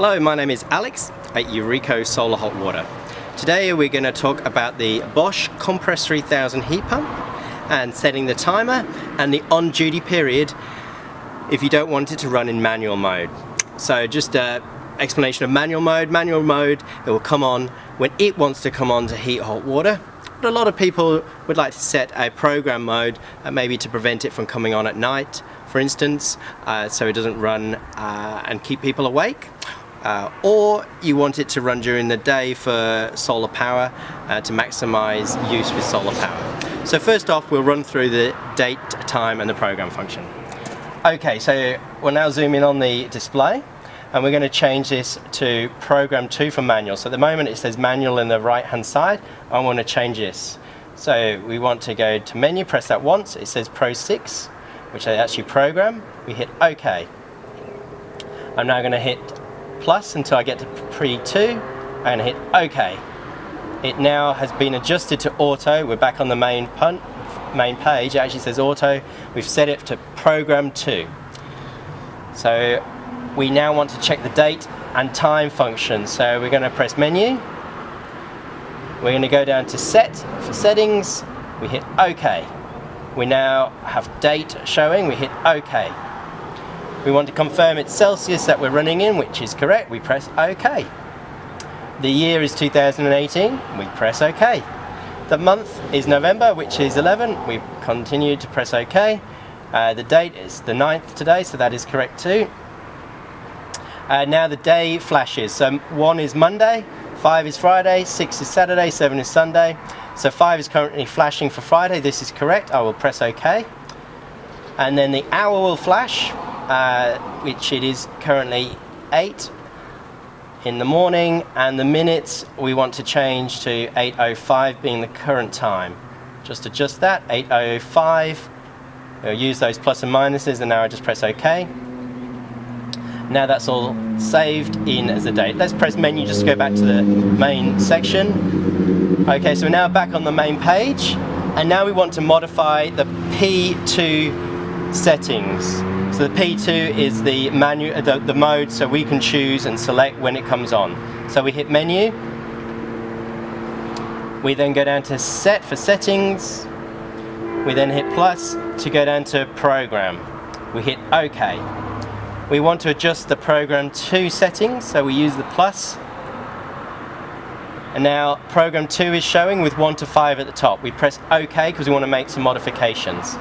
Hello, my name is Alex at Eureka Solar Hot Water. Today we're going to talk about the Bosch Compress 3000 heat pump and setting the timer and the on-duty period if you don't want it to run in manual mode. So just an explanation of manual mode. Manual mode, it will come on when it wants to come on to heat hot water. But a lot of people would like to set a program mode, maybe to prevent it from coming on at night, for instance, so it doesn't run and keep people awake. Or you want it to run during the day for solar power to maximize use with solar power. So first off, we'll run through the date, time and the program function. Okay, so we'll now zoom in on the display and we're going to change this to program 2 for manual. So at the moment it says manual in the right hand side. I want to change this. So we want to go to menu, press that once, it says Pro 6, which is actually program. We hit OK. I'm now going to hit plus until I get to pre 2 and hit OK. It now has been adjusted to auto. We're back on the main page. It actually says auto. We've set it to program 2. So we now want to check the date and time function. So we're going to press menu. We're going to go down to set for settings. We hit OK. We now have date showing. We hit OK. We want to confirm it's Celsius that we're running in, which is correct. We press OK. The year is 2018. We press OK. The month is November, which is 11. We continue to press OK. The date is the 9th today, so that is correct too. Now the day flashes. So 1 is Monday, 5 is Friday, 6 is Saturday, 7 is Sunday. So 5 is currently flashing for Friday. This is correct. I will press OK. And then the hour will flash, which it is currently 8 in the morning, and the minutes we want to change to 8:05 being the current time. Just adjust that, 8:05. We'll use those plus and minuses, and now I just press OK. Now that's all saved in as a date. Let's press menu just to go back to the main section. Okay, so we're now back on the main page, and now we want to modify the P2 settings. So the P2 is the mode, so we can choose and select when it comes on. So we hit menu. We then go down to set for settings. We then hit plus to go down to program. We hit OK. We want to adjust the program 2 settings, so we use the plus. And now program 2 is showing with 1 to 5 at the top. We press OK because we want to make some modifications.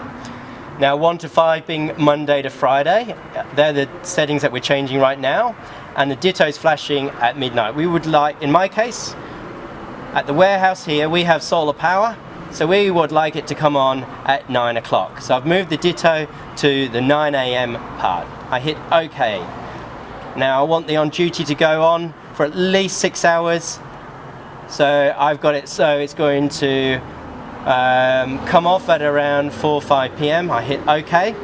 Now 1 to 5 being Monday to Friday, they're the settings that we're changing right now, and the ditto's flashing at midnight. We would like, in my case, at the warehouse here we have solar power, so we would like it to come on at 9 o'clock. So I've moved the ditto to the 9 AM part. I hit OK. Now I want the on duty to go on for at least 6 hours, so I've got it so it's going to come off at around 4 or 5 PM. I hit OK.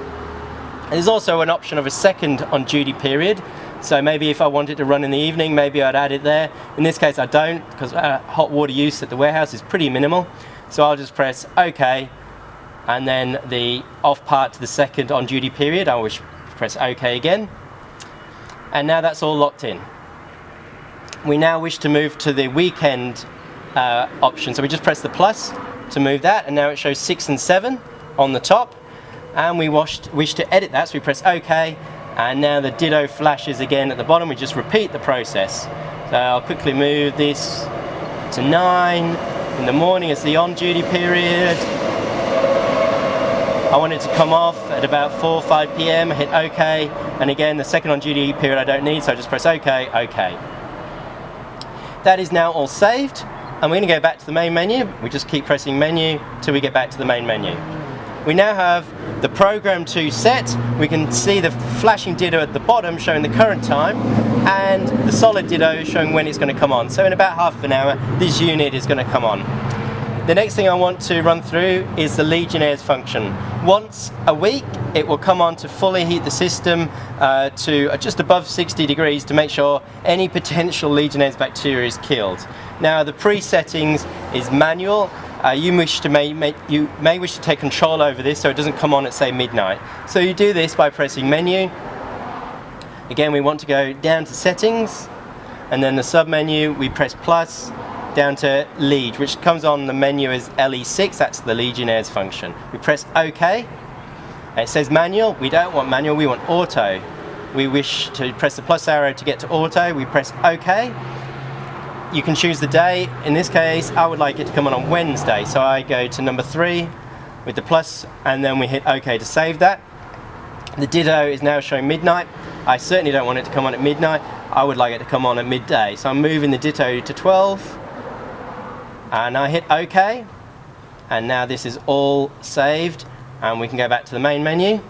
There's also an option of a second on duty period, so maybe if I wanted to run in the evening, maybe I'd add it there. In this case I don't, because hot water use at the warehouse is pretty minimal, so I'll just press OK, and then the off part to the second on duty period I will press OK again, and now that's all locked in. We now wish to move to the weekend option, so we just press the plus to move that, and now it shows 6 and 7 on the top, and we wish to edit that, so we press OK, and now the ditto flashes again at the bottom. We just repeat the process. So I'll quickly move this to 9 in the morning as the on duty period. I want it to come off at about 4 or 5 PM. I hit OK, and again the second on duty period I don't need, so I just press OK, OK. That is now all saved. And we're going to go back to the main menu. We just keep pressing menu till we get back to the main menu. We now have the program 2 set. We can see the flashing ditto at the bottom showing the current time, and the solid ditto showing when it's going to come on. So in about half an hour this unit is going to come on. The next thing I want to run through is the legionnaires function. Once a week it will come on to fully heat the system to just above 60 degrees to make sure any potential legionnaires bacteria is killed. Now the pre-settings is manual. You may wish to take control over this so it doesn't come on at say midnight. So you do this by pressing menu. Again, we want to go down to settings, and then the sub-menu, we press plus, down to lead, which comes on the menu as LE6, that's the legionnaires function. We press OK, and it says manual. We don't want manual, we want auto. We wish to press the plus arrow to get to auto, we press OK. You can choose the day. In this case, I would like it to come on Wednesday, so I go to number 3 with the plus, and then we hit OK to save that. The ditto is now showing midnight. I certainly don't want it to come on at midnight. I would like it to come on at midday. So I'm moving the ditto to 12, and I hit OK, and now this is all saved, and we can go back to the main menu.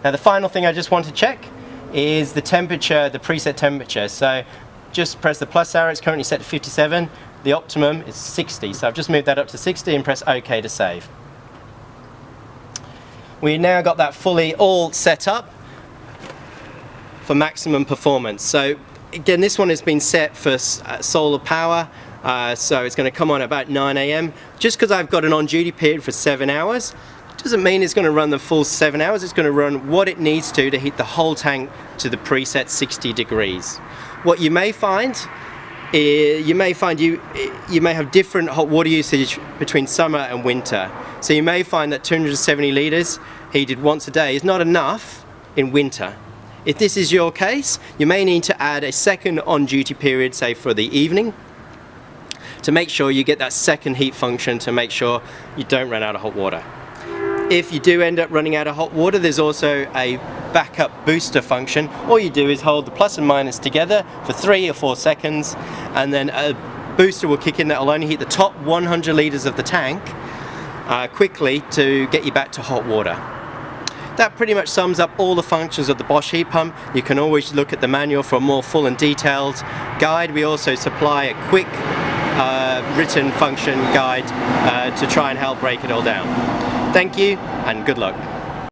Now the final thing I just want to check is the temperature, the preset temperature. So just press the plus arrow, it's currently set to 57. The optimum is 60, so I've just moved that up to 60 and press OK to save. We've now got that fully all set up for maximum performance. So again, this one has been set for solar power, so it's going to come on about 9 AM. Just because I've got an on-duty period for 7 hours, doesn't mean it's going to run the full 7 hours. It's going to run what it needs to heat the whole tank to the preset 60 degrees. What you may find is you may have different hot water usage between summer and winter. So you may find that 270 litres heated once a day is not enough in winter. If this is your case, you may need to add a second on-duty period, say for the evening, to make sure you get that second heat function to make sure you don't run out of hot water. If you do end up running out of hot water, there's also a backup booster function. All you do is hold the plus and minus together for 3 or 4 seconds, and then a booster will kick in that will only heat the top 100 litres of the tank quickly to get you back to hot water. That pretty much sums up all the functions of the Bosch heat pump. You can always look at the manual for a more full and detailed guide. We also supply a quick written function guide to try and help break it all down. Thank you and good luck.